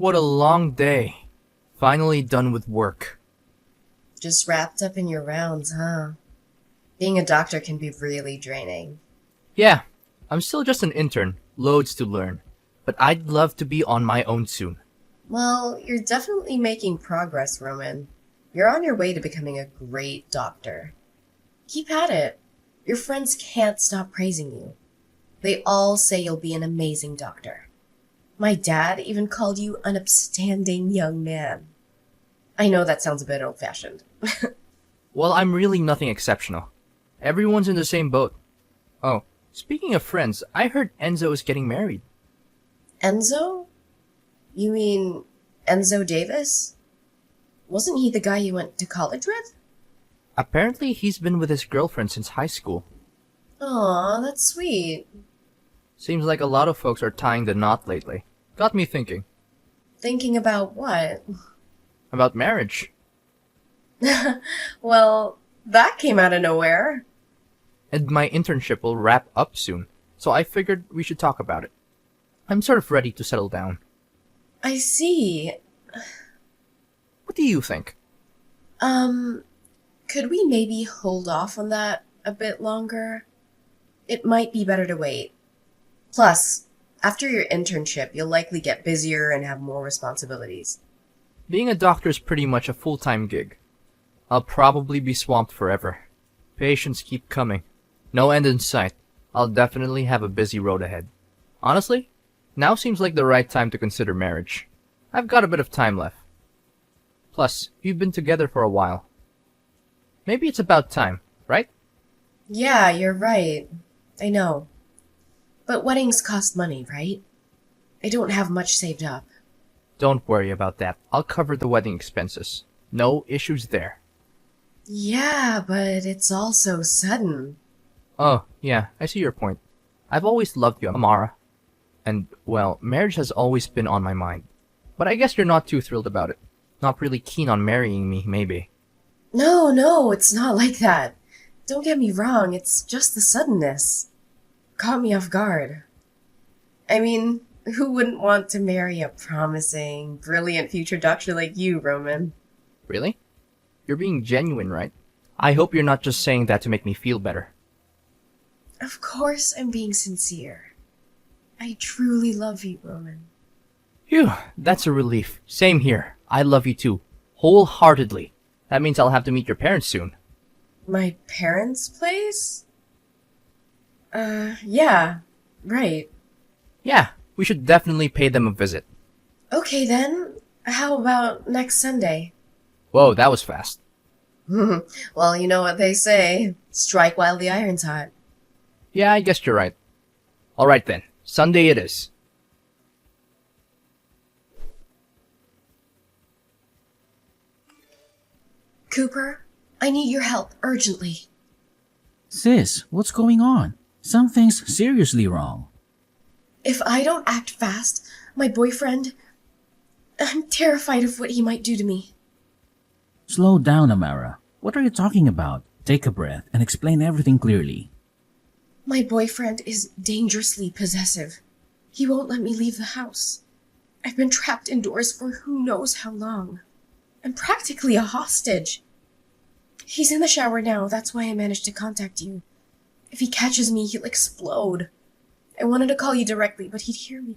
What a long day. Finally done with work. Just wrapped up in your rounds, huh? Being a doctor can be really draining. Yeah, I'm still just an intern, loads to learn. But I'd love to be on my own soon. Well, you're definitely making progress, Roman. You're on your way to becoming a great doctor. Keep at it. Your friends can't stop praising you. They all say you'll be an amazing doctor. My dad even called you an upstanding young man. I know that sounds a bit old-fashioned. Well, I'm really nothing exceptional. Everyone's in the same boat. Oh, speaking of friends, I heard Enzo is getting married. Enzo? You mean Enzo Davis? Wasn't he the guy you went to college with? Apparently, he's been with his girlfriend since high school. Aw, that's sweet. Seems like a lot of folks are tying the knot lately. Got me thinking. Thinking about what? About marriage. Well, that came out of nowhere. And my internship will wrap up soon, so I figured we should talk about it. I'm sort of ready to settle down. I see. What do you think? Could we maybe hold off on that a bit longer? It might be better to wait. Plus, after your internship, you'll likely get busier and have more responsibilities. Being a doctor is pretty much a full-time gig. I'll probably be swamped forever. Patients keep coming. No end in sight. I'll definitely have a busy road ahead. Honestly, now seems like the right time to consider marriage. I've got a bit of time left. Plus, we've been together for a while. Maybe it's about time, right? Yeah, you're right. I know. But weddings cost money, right? I don't have much saved up. Don't worry about that. I'll cover the wedding expenses. No issues there. Yeah, but it's all so sudden. Oh, yeah, I see your point. I've always loved you, Amara. And, well, marriage has always been on my mind. But I guess you're not too thrilled about it. Not really keen on marrying me, maybe. No, it's not like that. Don't get me wrong, it's just the suddenness. Caught me off guard. I mean, who wouldn't want to marry a promising, brilliant future doctor like you, Roman? Really? You're being genuine, right? I hope you're not just saying that to make me feel better. Of course I'm being sincere. I truly love you, Roman. Phew, that's a relief. Same here. I love you too. Wholeheartedly. That means I'll have to meet your parents soon. My parents' place? Yeah, right. Yeah, we should definitely pay them a visit. Okay then, how about next Sunday? Whoa, that was fast. Well, you know what they say. Strike while the iron's hot. Yeah, I guess you're right. Alright then, Sunday it is. Cooper, I need your help urgently. Sis, what's going on? Something's seriously wrong. If I don't act fast, my boyfriend... I'm terrified of what he might do to me. Slow down, Amara. What are you talking about? Take a breath and explain everything clearly. My boyfriend is dangerously possessive. He won't let me leave the house. I've been trapped indoors for who knows how long. I'm practically a hostage. He's in the shower now, that's why I managed to contact you. If he catches me, he'll explode. I wanted to call you directly, but he'd hear me.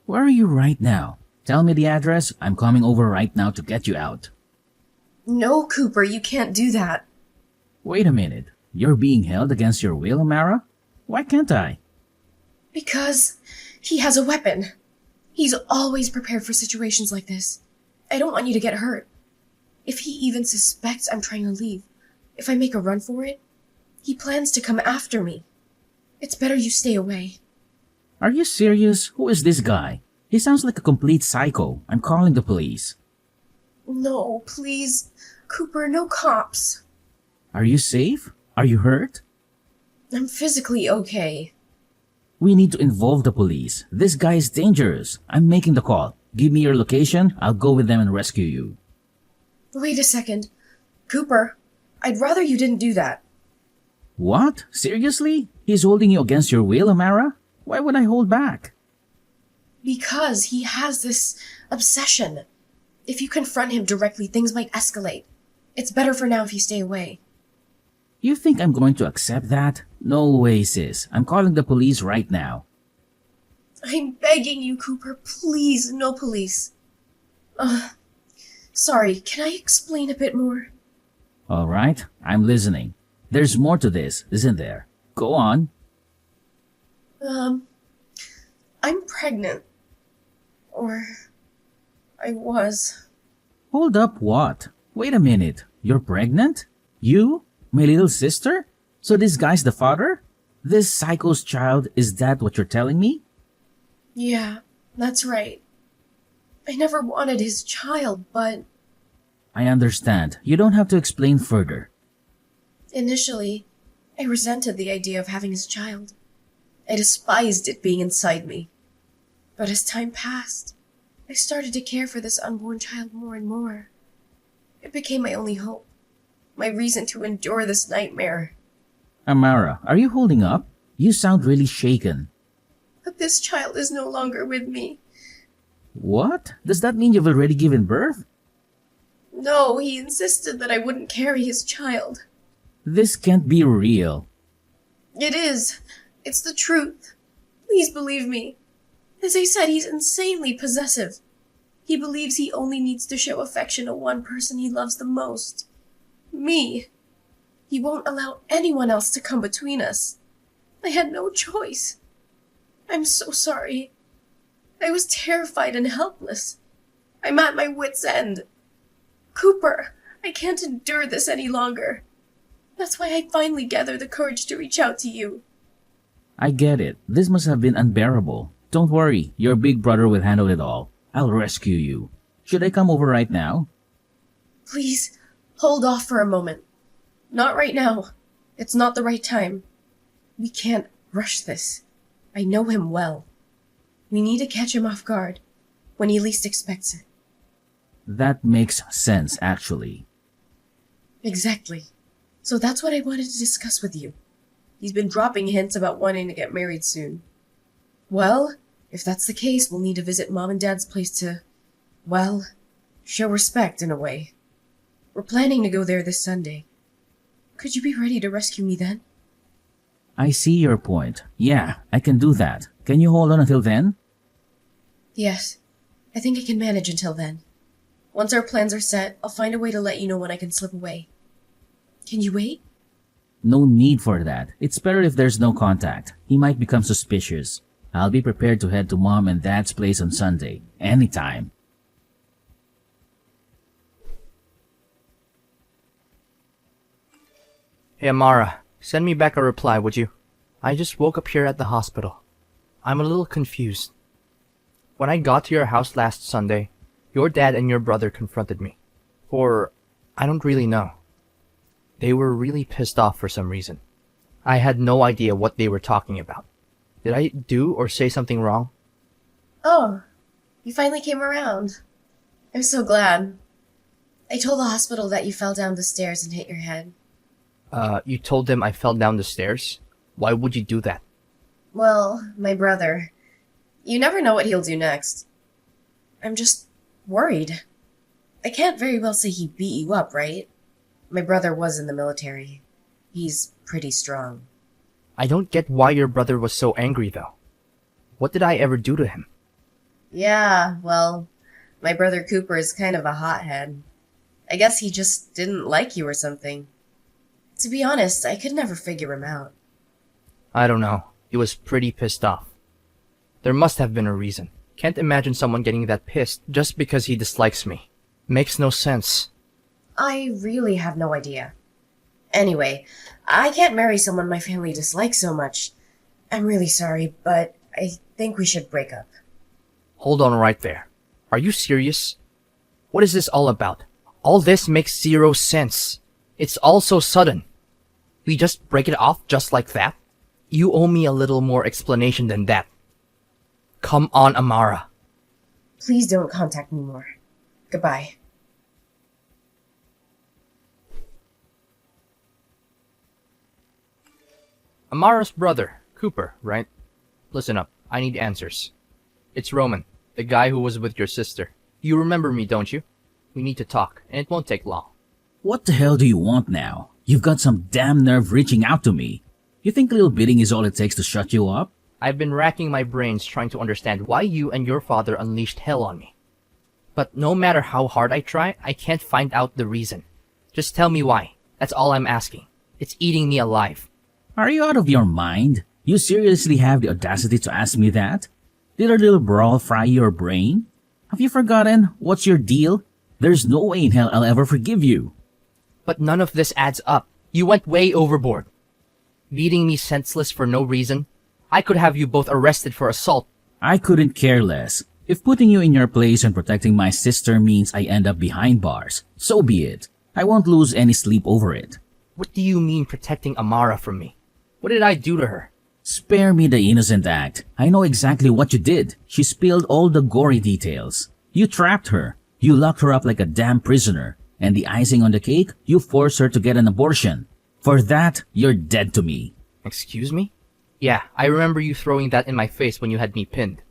Where are you right now? Tell me the address. I'm coming over right now to get you out. No, Cooper, you can't do that. Wait a minute. You're being held against your will, Amara? Why can't I? Because he has a weapon. He's always prepared for situations like this. I don't want you to get hurt. If he even suspects I'm trying to leave, if I make a run for it, he plans to come after me. It's better you stay away. Are you serious? Who is this guy? He sounds like a complete psycho. I'm calling the police. No, please. Cooper, no cops. Are you safe? Are you hurt? I'm physically okay. We need to involve the police. This guy is dangerous. I'm making the call. Give me your location. I'll go with them and rescue you. Wait a second. Cooper, I'd rather you didn't do that. What? Seriously? He's holding you against your will, Amara? Why would I hold back? Because he has this obsession. If you confront him directly, things might escalate. It's better for now if you stay away. You think I'm going to accept that? No way, sis. I'm calling the police right now. I'm begging you, Cooper, please, no police. Sorry, can I explain a bit more? All right, I'm listening. There's more to this, isn't there? Go on. I'm pregnant. Or I was. Hold up, what? Wait a minute. You're pregnant? You? My little sister? So this guy's the father? This psycho's child, is that what you're telling me? Yeah, that's right. I never wanted his child, but I understand. You don't have to explain further. initially, I resented the idea of having his child. I despised it being inside me. But as time passed, I started to care for this unborn child more and more. It became my only hope, my reason to endure this nightmare. Amara, are you holding up? You sound really shaken. But this child is no longer with me. What? Does that mean you've already given birth? No, he insisted that I wouldn't carry his child. This can't be real. It is. It's the truth. Please believe me. As I said, he's insanely possessive. He believes he only needs to show affection to one person he loves the most. Me. He won't allow anyone else to come between us. I had no choice. I'm so sorry. I was terrified and helpless. I'm at my wit's end. Cooper, I can't endure this any longer. That's why I finally gathered the courage to reach out to you. I get it. This must have been unbearable. Don't worry, your big brother will handle it all. I'll rescue you. Should I come over right now? Please, hold off for a moment. Not right now. It's not the right time. We can't rush this. I know him well. We need to catch him off guard, when he least expects it. That makes sense, actually. Exactly. So that's what I wanted to discuss with you. He's been dropping hints about wanting to get married soon. Well, if that's the case, we'll need to visit Mom and Dad's place to, well, show respect in a way. We're planning to go there this Sunday. Could you be ready to rescue me then? I see your point. Yeah, I can do that. Can you hold on until then? Yes. I think I can manage until then. Once our plans are set, I'll find a way to let you know when I can slip away. Can you wait? No need for that. It's better if there's no contact. He might become suspicious. I'll be prepared to head to Mom and Dad's place on Sunday. Anytime. Hey Amara, send me back a reply, would you? I just woke up here at the hospital. I'm a little confused. When I got to your house last Sunday, your dad and your brother confronted me. Or, I don't really know. They were really pissed off for some reason. I had no idea what they were talking about. Did I do or say something wrong? Oh, you finally came around. I'm so glad. I told the hospital that you fell down the stairs and hit your head. You told them I fell down the stairs? Why would you do that? Well, my brother. You never know what he'll do next. I'm just worried. I can't very well say he beat you up, right? My brother was in the military. He's pretty strong. I don't get why your brother was so angry, though. What did I ever do to him? Yeah, well, my brother Cooper is kind of a hothead. I guess he just didn't like you or something. To be honest, I could never figure him out. I don't know. He was pretty pissed off. There must have been a reason. Can't imagine someone getting that pissed just because he dislikes me. Makes no sense. I really have no idea. Anyway, I can't marry someone my family dislikes so much. I'm really sorry, but I think we should break up. Hold on right there. Are you serious? What is this all about? All this makes zero sense. It's all so sudden. We just break it off just like that? You owe me a little more explanation than that. Come on, Amara. Please don't contact me more. Goodbye. Amara's brother, Cooper, right? Listen up. I need answers. It's Roman, the guy who was with your sister. You remember me, don't you? We need to talk, and it won't take long. What the hell do you want now? You've got some damn nerve reaching out to me. You think little bidding is all it takes to shut you up? I've been racking my brains trying to understand why you and your father unleashed hell on me. But no matter how hard I try, I can't find out the reason. Just tell me why. That's all I'm asking. It's eating me alive. Are you out of your mind? You seriously have the audacity to ask me that? Did our little brawl fry your brain? Have you forgotten what's your deal? There's no way in hell I'll ever forgive you. But none of this adds up. You went way overboard. Beating me senseless for no reason. I could have you both arrested for assault. I couldn't care less. If putting you in your place and protecting my sister means I end up behind bars, so be it. I won't lose any sleep over it. What do you mean protecting Amara from me? What did I do to her? Spare me the innocent act. I know exactly what you did. She spilled all the gory details. You trapped her. You locked her up like a damn prisoner. And the icing on the cake, you forced her to get an abortion. For that, you're dead to me. Excuse me? Yeah, I remember you throwing that in my face when you had me pinned.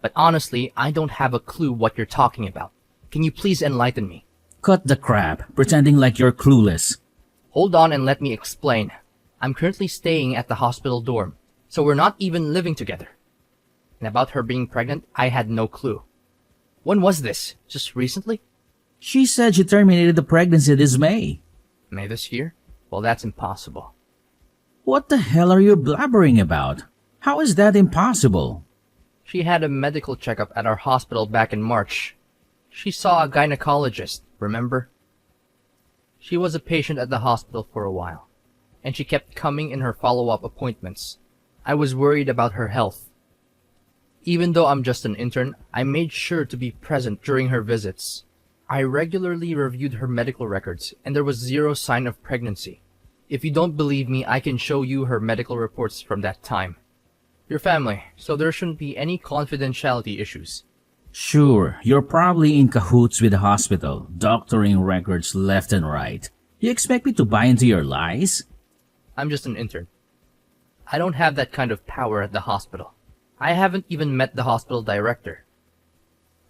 But honestly, I don't have a clue what you're talking about. Can you please enlighten me? Cut the crap, pretending like you're clueless. Hold on and let me explain. I'm currently staying at the hospital dorm, so we're not even living together. And about her being pregnant, I had no clue. When was this? Just recently? She said she terminated the pregnancy this May. May this year? Well, that's impossible. What the hell are you blabbering about? How is that impossible? She had a medical checkup at our hospital back in March. She saw a gynecologist, remember? She was a patient at the hospital for a while, and she kept coming in her follow-up appointments. I was worried about her health. Even though I'm just an intern, I made sure to be present during her visits. I regularly reviewed her medical records, and there was zero sign of pregnancy. If you don't believe me, I can show you her medical reports from that time. Your family, so there shouldn't be any confidentiality issues. Sure, you're probably in cahoots with the hospital, doctoring records left and right. You expect me to buy into your lies? I'm just an intern. I don't have that kind of power at the hospital. I haven't even met the hospital director.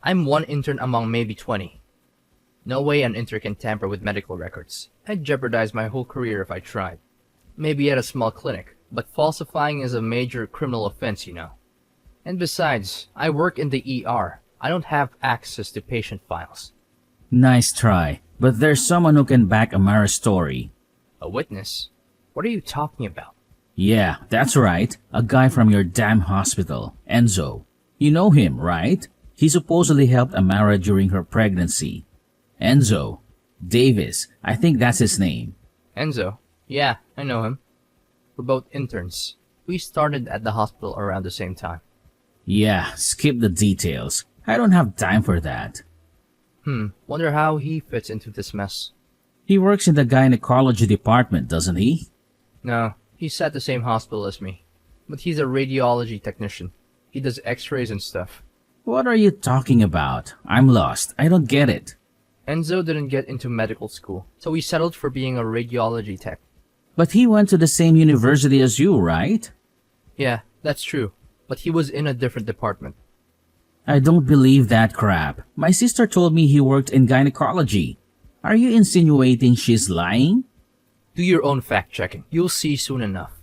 I'm one intern among maybe 20. No way an intern can tamper with medical records. I'd jeopardize my whole career if I tried. Maybe at a small clinic, but falsifying is a major criminal offense, you know. And besides, I work in the ER. I don't have access to patient files. Nice try, but there's someone who can back Amara's story. A witness? What are you talking about? Yeah, that's right. A guy from your damn hospital, Enzo. You know him, right? He supposedly helped Amara during her pregnancy. Enzo. Davis, I think that's his name. Enzo? Yeah, I know him. We're both interns. We started at the hospital around the same time. Yeah, skip the details. I don't have time for that. Wonder how he fits into this mess. He works in the gynecology department, doesn't he? No, he's at the same hospital as me. But he's a radiology technician. He does x-rays and stuff. What are you talking about? I'm lost. I don't get it. Enzo didn't get into medical school, so he settled for being a radiology tech. But he went to the same university as you, right? Yeah, that's true. But he was in a different department. I don't believe that crap. My sister told me he worked in gynecology. Are you insinuating she's lying? Do your own fact-checking. You'll see soon enough.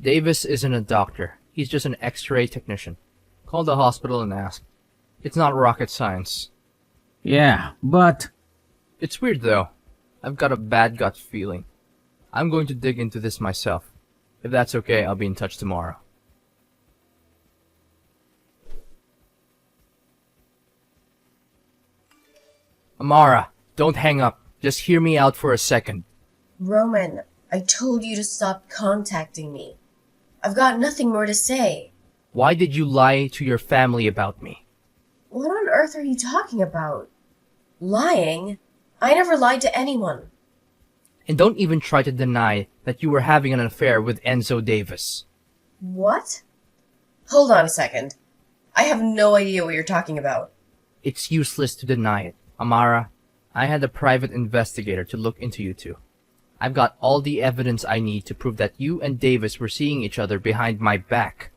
Davis isn't a doctor. He's just an x-ray technician. Call the hospital and ask. It's not rocket science. Yeah, but... It's weird though. I've got a bad gut feeling. I'm going to dig into this myself. If that's okay, I'll be in touch tomorrow. Amara, don't hang up. Just hear me out for a second. Roman, I told you to stop contacting me. I've got nothing more to say. Why did you lie to your family about me? What on earth are you talking about? Lying? I never lied to anyone. And don't even try to deny that you were having an affair with Enzo Davis. What? Hold on a second. I have no idea what you're talking about. It's useless to deny it. Amara, I had a private investigator to look into you two. I've got all the evidence I need to prove that you and Davis were seeing each other behind my back.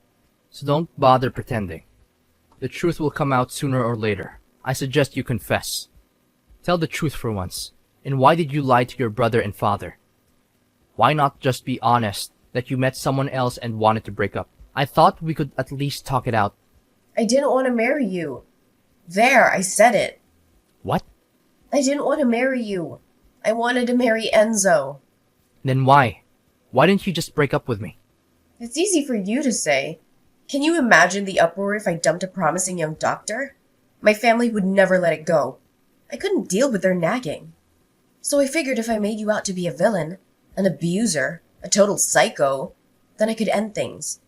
So don't bother pretending. The truth will come out sooner or later. I suggest you confess. Tell the truth for once. And why did you lie to your brother and father? Why not just be honest that you met someone else and wanted to break up? I thought we could at least talk it out. I didn't want to marry you. There, I said it. What? I didn't want to marry you. I wanted to marry Enzo. Then why? Why didn't you just break up with me? It's easy for you to say. Can you imagine the uproar if I dumped a promising young doctor? My family would never let it go. I couldn't deal with their nagging. So I figured if I made you out to be a villain, an abuser, a total psycho, then I could end things.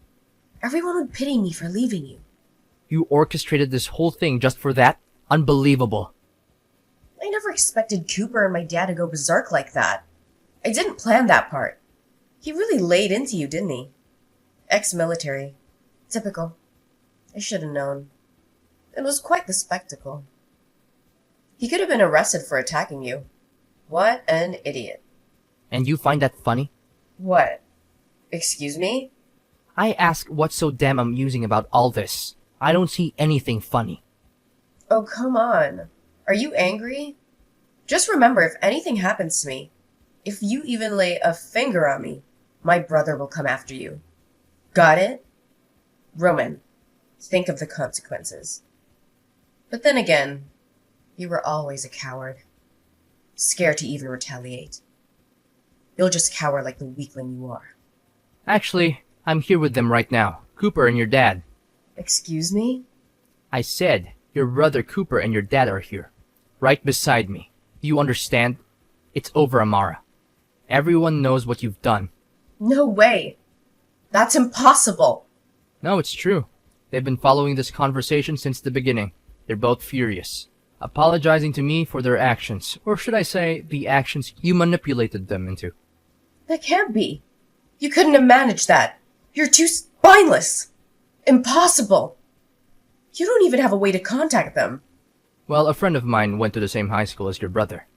Everyone would pity me for leaving you. You orchestrated this whole thing just for that? Unbelievable. I never expected Cooper and my dad to go berserk like that. I didn't plan that part. He really laid into you, didn't he? Ex-military. Typical. I should have known. It was quite the spectacle. He could have been arrested for attacking you. What an idiot. And you find that funny? What? Excuse me? I ask what's so damn amusing about all this. I don't see anything funny. Oh, come on. Are you angry? Just remember, if anything happens to me, if you even lay a finger on me, my brother will come after you. Got it? Roman, think of the consequences. But then again, you were always a coward. Scared to even retaliate. You'll just cower like the weakling you are. Actually, I'm here with them right now. Cooper and your dad. Excuse me? I said your brother Cooper and your dad are here. Right beside me. Do you understand? It's over, Amara. Everyone knows what you've done. No way. That's impossible. No, it's true. They've been following this conversation since the beginning. They're both furious. Apologizing to me for their actions. Or should I say, the actions you manipulated them into. That can't be. You couldn't have managed that. You're too spineless. Impossible. You don't even have a way to contact them. Well, a friend of mine went to the same high school as your brother.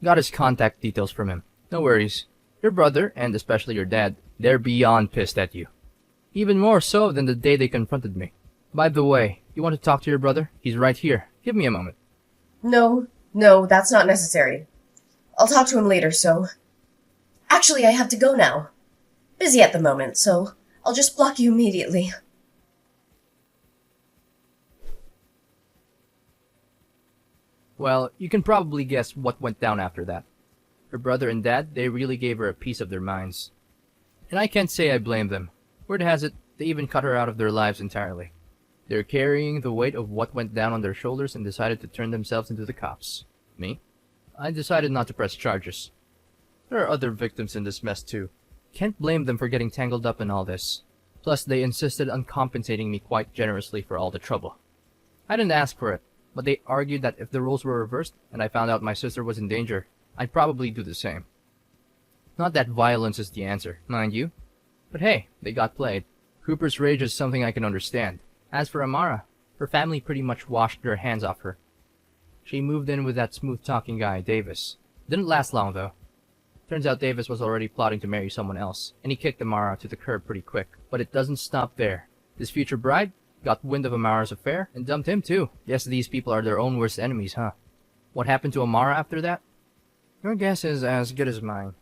Got his contact details from him. No worries. Your brother, and especially your dad, they're beyond pissed at you. Even more so than the day they confronted me. By the way, you want to talk to your brother? He's right here. Give me a moment. No, that's not necessary. I'll talk to him later, so... Actually, I have to go now. Busy at the moment, so I'll just block you immediately. Well, you can probably guess what went down after that. Her brother and dad, they really gave her a piece of their minds. And I can't say I blame them. Word has it, they even cut her out of their lives entirely. They're carrying the weight of what went down on their shoulders and decided to turn themselves into the cops. Me? I decided not to press charges. There are other victims in this mess too. Can't blame them for getting tangled up in all this. Plus, they insisted on compensating me quite generously for all the trouble. I didn't ask for it, but they argued that if the roles were reversed and I found out my sister was in danger, I'd probably do the same. Not that violence is the answer, mind you. But hey, they got played. Cooper's rage is something I can understand. As for Amara, her family pretty much washed their hands off her. She moved in with that smooth-talking guy, Davis. Didn't last long, though. Turns out Davis was already plotting to marry someone else, and he kicked Amara to the curb pretty quick. But it doesn't stop there. His future bride got wind of Amara's affair and dumped him too. Yes, these people are their own worst enemies, huh? What happened to Amara after that? Your guess is as good as mine.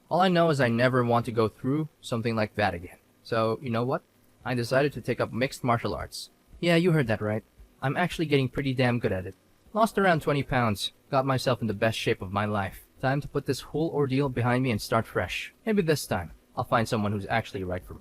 All I know is I never want to go through something like that again. So, you know what? I decided to take up mixed martial arts. Yeah, you heard that right. I'm actually getting pretty damn good at it. Lost around 20 pounds. Got myself in the best shape of my life. Time to put this whole ordeal behind me and start fresh. Maybe this time, I'll find someone who's actually right for me.